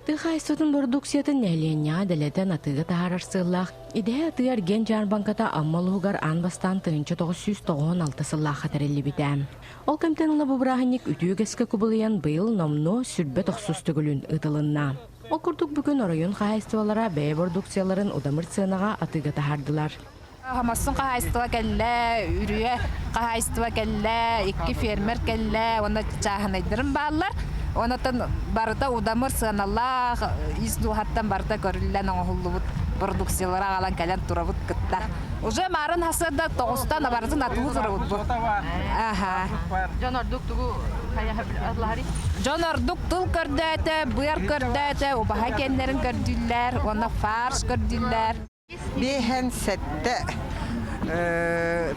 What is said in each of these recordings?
Тыхайстытын продукциятын нәлиенняға дәлетен атыға тағарар сыллақ. Идея атыгар ген жарбанката аммалуғар анбастан тыынча 996 сыллақ қатарелі бітәм. Ол кәмтенілі бұбырағынек үтігескі күбіліян бұйыл номно сүрбе 90 түгілін ұтылынна. Ол күрдік бүгін орайын қағайстывалара бәй продукцияларын удамыр сынаға атыға тағардылар. Хамасын қағайстыва кәлі, үріе қағайстыва кәлі, екі фермер кәлі, оны чағынайдырын балылар. Онатын барыда удамыр сыналлах, издухаттан барыда көрілілен оңғылы бұд продукциялара ағалан кәлен тұра бұд күтті. Уже марын хасырда 9-тан барытын атылы тұра бұд бұд. Жон ордук тугу кая адлари? Жон ордук тұл көрдәті, бұяр көрдәті, обаға кендерін көрділер, оны фарш көрділер. Бейхен сәтті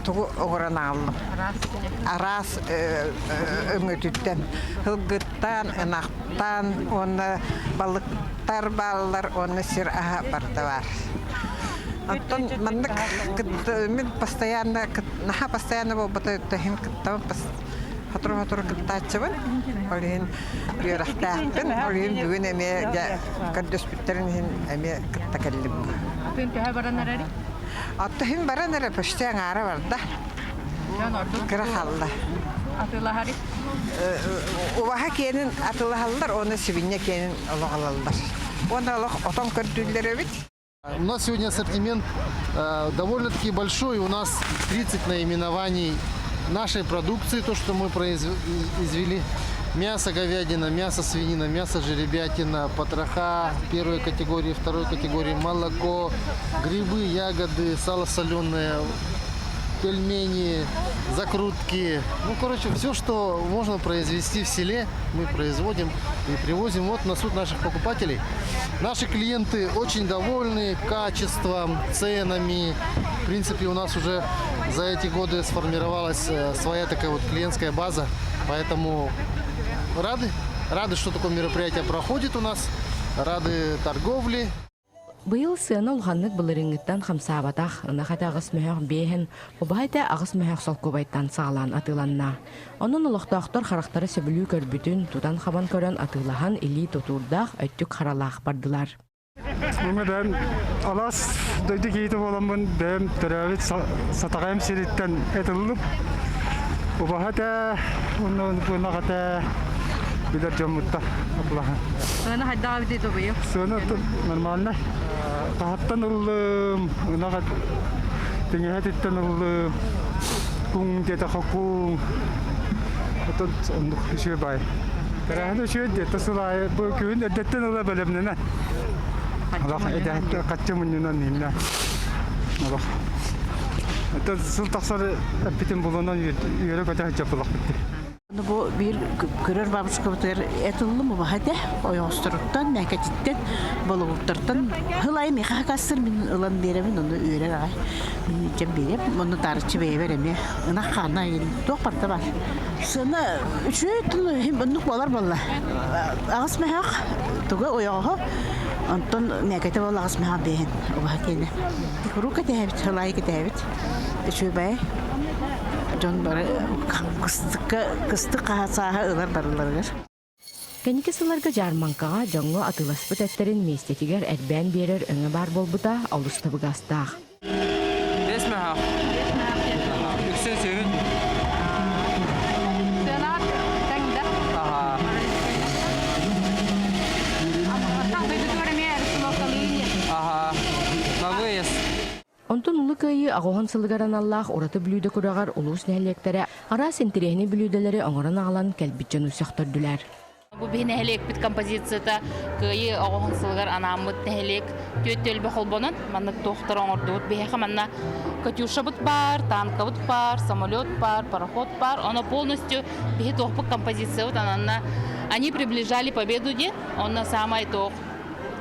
тугу оғыран алым. Арас өңөтүттен, хылгыттан, ынақтан, оны балықтар балылар, оны сир аға барда бар. Антон, мен постоянно болбата өттәхін кыттамын, хатур кыттачыбын. Олин бүйрақтақпын, олин бүгін әме көрдөс бүттерін әме кытта кәлім. Атын тәһә баранар әри? Аттыхын баран әрі пөшті аңары барда. Жон ордук Кыры қалды. атылари? Уаха кенін атылығалылар, оны сивинне кенін олығалылар. Оны олық отон көрділер өбіт. У нас сегодня ассортимент довольно-таки большой. У нас 30 наименований нашей продукции, то, что мы произвели. Мясо говядина, мясо свинина, мясо жеребятина, потроха первой категории, второй категории, молоко, грибы, ягоды, сало соленое, пельмени, закрутки. Ну, короче, все, что можно произвести в селе, мы производим и привозим. Вот на суд наших покупателей. Наши клиенты очень довольны качеством, ценами. В принципе, у нас уже за эти годы сформировалась своя такая вот клиентская база. Поэтому рады, что такое мероприятие проходит у нас, рады торговле. Бұйыл сыны ұлғанлық бұлырыңыттан қамсабатақ, ұнақата ағыс мөхіқ бейхін, ұбағайта ағыс мөхіқ сол көбайттан сағалан атыланна. Оның ұлықтақтар қарақтары сөбілі көрбітін тұтан қабан көрін атылахан илі тұтурдақ өттік қаралақ бардылар. Мен алас дөйді кейті боламын, бәм түрәвет сатағайым сереттен әтіліп, ұбағайта, ұнағата билер жаммытта атылахан. Сына хайдағы бідейді бұйы? Сына нормально. Тахаттан ұлым, ұнағат теңеғеттен ұлым, күң деді қоқуң, ұтын ұндық үші бай. Кәрәхін үші деді сұлай, бұл күйін әрдеттен ұлы бөлімнені. Алақ әдәтті қатшы мұнынан неміне. Алақ. Ұтын сұл тақсары әппетін бұлынан үйері көтәхі жапылақ бітті. Bu bir görür babuşka butlar etullu mu bahade oyosturuktan naketitten bolugurtartan hılay meha kasır min ulan beremin onu öğrer ay cem berep onu tarçı bevereme ına kana yin toparta var sana üçü tun hem bunluk bolar balla ağız meha toga oyaha anton nakete bolar ağız meha behen o bahakene ruka tehbit hılay tehbit üçü bay John bara kıstık kahasaha ılar barılarır. Кәнеке сыларга жарманкаға жоңғы атыласпыт әттерін местетігер әрбән берер өңі бар болбыта алыстыбы гастақ. Онтон улы кайы ағоған сылғаран Аллах ораты бүлүйді көрағар улус нәлектері ара сентерехіне бүлүйділері оңыран ағалан кәлбітчен ұсақтырдылар. Бұл бейін әлек біт композицията кайы ағоған сылғар анамыт нәлек төттел бі қолбонын маннық тоқтыр оңырды бұд бейхі манна катюша бұд бар, танка бұд бар, самолет бар, пароход бар. Она полностью бейхі тоқпық композиция бұд ананна. Они приближали победу де, онна самай тоқ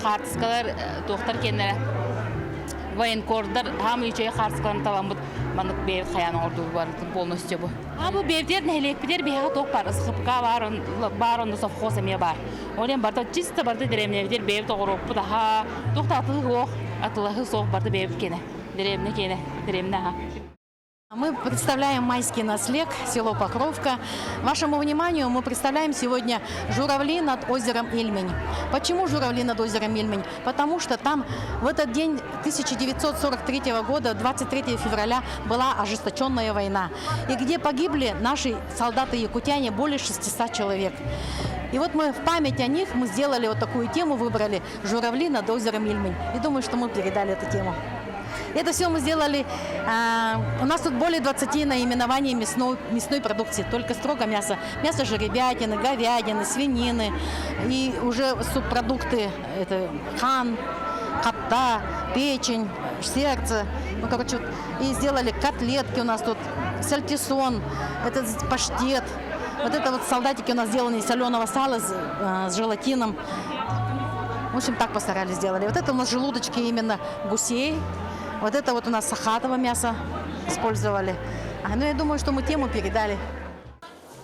қартыскалар тоқтар кенлері. Военкордар ham üçe qarşıqlan talamıt manık beyt xayan ordu var полностью bu. Bu beytler nehlik bilir bir toq var ısıqqa var onda safxoz emiye var. Olen barda çista barda diremler beyt toğrup bu daha toqtatı yoq atılahı soq barda beyt kene. Diremne kene diremne ha. Мы представляем майский наслег, село Покровка. Вашему вниманию мы представляем сегодня журавли над озером Ильмень. Почему журавли над озером Ильмень? Потому что там в этот день 1943 года, 23 февраля, была ожесточенная война. И где погибли наши солдаты-якутяне, более 600 человек. И вот мы в память о них мы сделали вот такую тему, выбрали «Журавли над озером Ильмень». И думаю, что мы передали эту тему. Это все мы сделали. У нас тут более 20 наименований мясной продукции, только строго мясо. Мясо жеребятины, говядины, свинины. И уже субпродукты – это хан, капта, печень, сердце. Ну, короче, и сделали котлетки у нас тут, сальтисон, это паштет. Вот это вот солдатики у нас сделаны из соленого сала с желатином. В общем, так постарались сделали. Вот это у нас желудочки именно гусей. Вот это вот у нас сахатово мясо использовали. Ну, я думаю, что мы тему передали.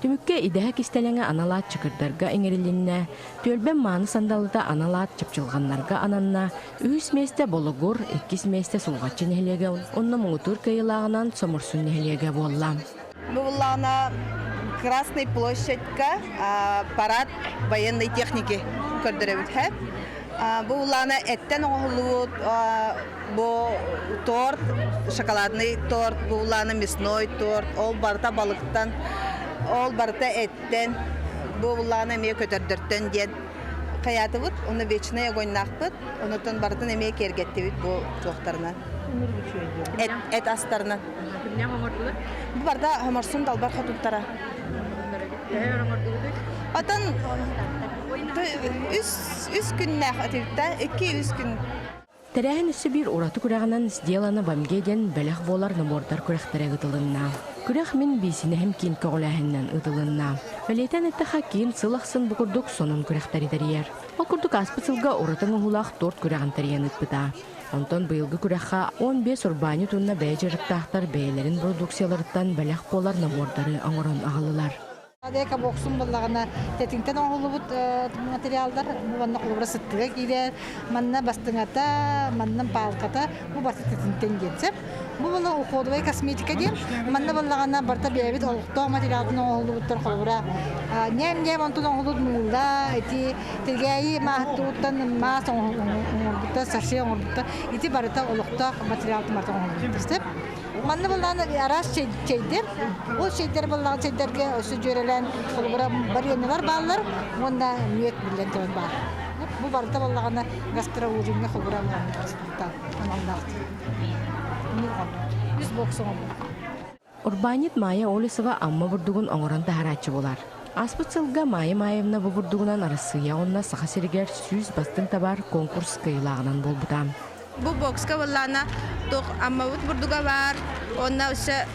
Түмүкке идеһэ кистелеңе аналаат чыкырдарга эңерилинне, төлбен мааны сандалыта аналаат чапчылганнарга ананна, үс месте бологур, 2 месте сулгаччы нехилеге, онна муңутур кайылагынан сомурсун нехилеге болла. Буллана Красной площадька парад военной техники көрдөрөбүт. Буллана эттен оңолуут, бу торт, шоколадный торт, буллана мясной торт, ол барта балыктан, ол барта эттен, буллана ме көтөрдөртөн ден каятыбыт, уну вечный огоньнакпыт, онутон бартын эме кергеттибит бу жоктарынан. Эт астарынан. Бу барда хоморсун далбар хотуттара. Атан үс күннәк атыпта, 2-3 күн. Тәрәһен үсі бір ураты күрәғынан сделаны бамгеден бәләқ болар набордар күрәқтәрі ғытылынна. Күрәқ мен бейсінәхім кейін көғыләхіннен ұтылынна. Вәлейтен әтті хакин сылақсын бұқырдық сонын күрәқтәрі дәрiyер. Ол күрдік аспы сылға уратың ұғылақ торт күрәғын тәрiyен ұтпыта. Онтон бұйылғы күрәққа 15 урбани тунна бәйжіріктақтар бәйлерін продукцияларыттан бәләқ болар набордары аңырын ағылылар. Адека боксун боллагана тетиңтен оңулубут материалдар буганна кулубра сыттыга кийлер, манна бастыңата, маннан палката, бу басты тетиңтен кетсеп, бу була уходовай косметика дем, манна боллагана барта бебит олукто материалдын оңулубуттар кулубра. Нем онтун оңулут муулда, эти тергеи махтуттан мас оңулубутта, сарши оңулубутта, ити барта олукто материалдын барта оңулубуттар. Манна болланы арас чейдер, ол чейдер болланы чейдерге өсі жөрелен бар енелер балылар, онда мүйет білен төмен бар. Бұл барыта боллағаны гастроуринге қолбыра Үз боксуң ол. Урбанит Майя Олесова амма бурдугун оңоран тахарачы болар. Аспыт сылга Майя Майевна бу бурдугунан арысыя онна саха сиригер сүз бастың табар конкурс кыйлагынан болбутам. Бу бокска боллана тох амма бурдуга бар, онна үсө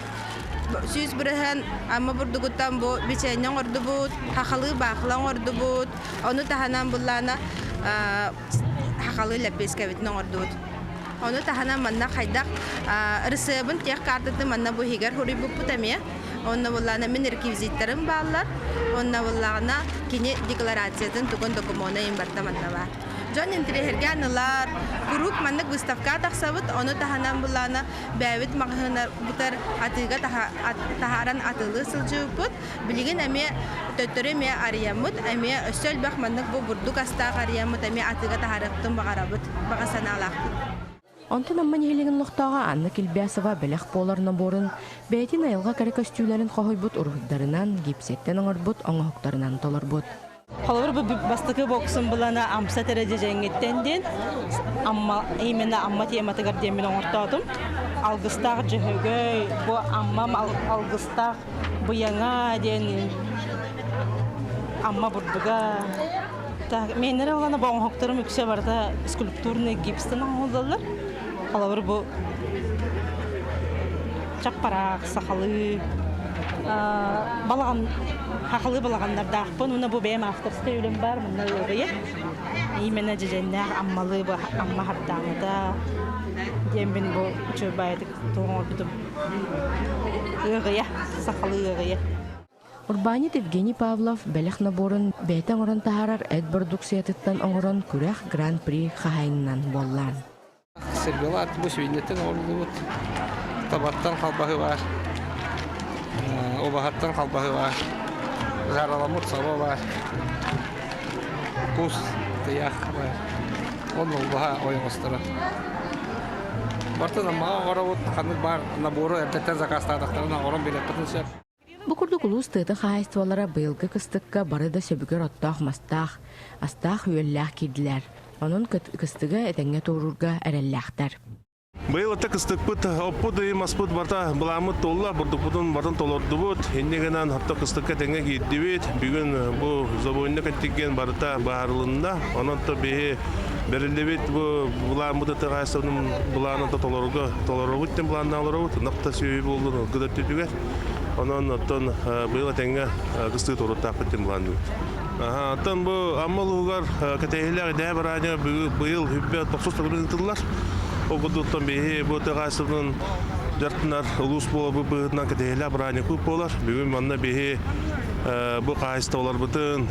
сүз бүрәһән амма бурдугуттан бу бичәннәң ордубут, хакалы баклаң ордубут, оны таханан боллана хакалы ләпескә битнәң ордубут. Оны таханан манна хайдак рысыбын тех картыты манна бу хигәр хури бу путамия, онна боллана мен реквизитларын баллар, онна боллана кине декларациятын туган документны имбарта манна бар. Жон интерьерганлар, курук маннык выставка тахсабыт, оны таханан булана бәвит магынар бутар атыга тахаран атылы сылжыбыт, билеген әме төттөрө ме ариямыт, әме өсөл бак маннык бу бурдук астак ариямыт, әме атыга тахарыктын багарабыт, багасаналак. Онтон амман елеген лохтаға Анна Килбясова бәләқ боларына борын, бәйтин айылға кәрі көстүйлерін қойбут урғыдарынан, гипсеттен оңырбут, оңықтарынан толырбут. Халавыр бу бастыкы боксын булана амса тереже жеңеттенден амма именно амма тематы гардемин ортадым. Алгыстак жөгөй бу аммам алгыстак бу яңа ден амма бурдуга та менере олана боңокторум үксе барда скульптурный гипстен оңолдалар. Халавыр бу чаппарак сахалы балаган хакылы балаганнарда акпын уна бу бем авторский үлем бар мына ылгыя именно жеженнер аммалы бу амма хаттамада дембин бу чөбайдык тоңордум ылгыя сахалы ылгыя. Урбанит Евгений Павлов бәләқ наборын бәйтен орын тахарар әд продукциятыттан оңырын күрәқ гран-при хахайнынан боллан. Сергелар бу свинеттен ордубут Табаттан қалбағы бар. Обағаттан қалбағы бар. Жараламыт саба бар. Құс, тияқ бар. Оны ұлбаға ойын ұстыры. Бартын амаға ғарауыт қанық бар. Наборы әрдеттен закастадықтарына орын берет бұтыншы. Бу курдук улус тыты хайствалара быйылгы кыстыкка барыда сөбүгөр оттоох мастаах, астаах үйөллээх кирдилер. Онун кыстыга этеңге туурурга эреллээхтер. Быйыл ата кыстыкпыт, оппут маспыт барта буламыт толла, бурдукпутун бартын толордубут, эннегенен хатта кыстыкка этеңге кийдибит. Бүгүн бу забойна каттиген барта баарылында, ононто бии берилдебит бу буламыт тагайсынын буланы толорубут тем буланы алырыбыт, накта сүйүй болду гыдаттүгө. Онон оттон быйыл этеңге кысты торутак тем буланы. Аттан бу аммалугар катейлер дэ бараня быйыл хүббе 90 тыллар. Обудуттан бейі бұты ғасырдың жартынар ұлыс болы бұтынан кәтейлі бұраны көп болар. Бүгін манна бейі бұл қайысты олар бұтын,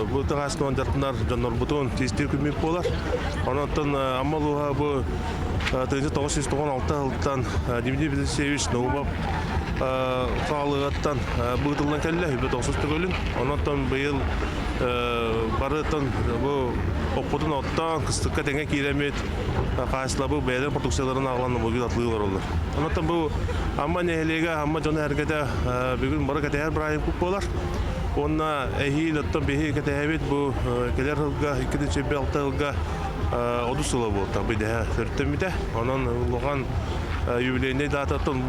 бұты ғасырдың жартынар жанар бұтын тестер көмек болар. Онаттан амалуға бұл 1996 жылдан Демидей Бедесевич Наумап сағалығаттан бұғытылдан кәлі, үбі 90 көлін. Онаттан бейіл барытын бұл оппутун оттан кыстыкка теңе киремет кайсылабы бәйлен продукцияларын ағыланы бұлгіл атлығылар олар. Онаттан бұл амма нәхелеге, амма жоны әргеде бүгін бары кәтәйер бірайым көп болар. Онна әйіл оттан бейі кәтәйбет бұл келер жылға, 2006 жылға 30 жылы болды. Бұйдәе сөрттеміде. Онан ұлған юбилейнер дататтан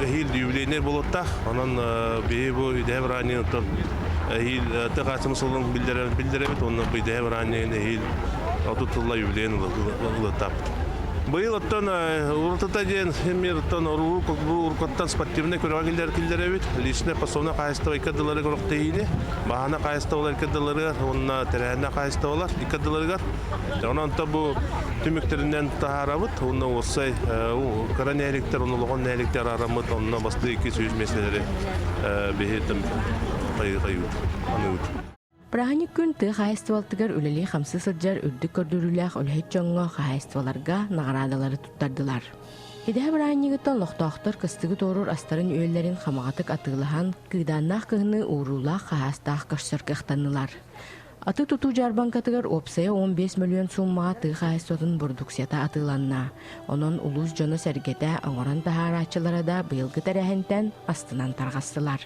әйіл юбилейнер болытта. Онан бейі бұл үдәе бірайын оттан әйіл тәғасымысылың білдеребет, оны бұйдәе бірайын әйіл отутылла юбилейн ұлытап. Быйыл оттан уртыта ден хеммер оттан уркоттан спортивный көрәгелдер килдеребит. Личне пасовна кайыстыга икадылары көрөктейини. Бахана кайыстыгалар икадылары, онна терәһенә кайыстыгалар икадыларыгар. Онан та бу түмектеринен тахарабыт, онна осай коронерликтер, онлогон нәликтер арамыт, онна басты 200 меселери бехетим кайгыйыт. Анут. Праханик күн ты хайствалтыгар үлели хамсы сыджар үрдік көрдүрүлэх үлхет жоңго хайстваларга наградалары туттардылар. Идэ праханикыттан лохтоохтар кыстыгы торур астарын өйлерин хамагатык атылахан кыйданнах кыгны уурулах хастах кашсыркыхтанылар. Аты туту жарбанкатыгар опсая 15 миллион суммага ты хайстватын продукцията атыланна. Онон улус жоны сәргете оңоран тахарачылары да быйылгы тәрәһентен астынан таргастылар.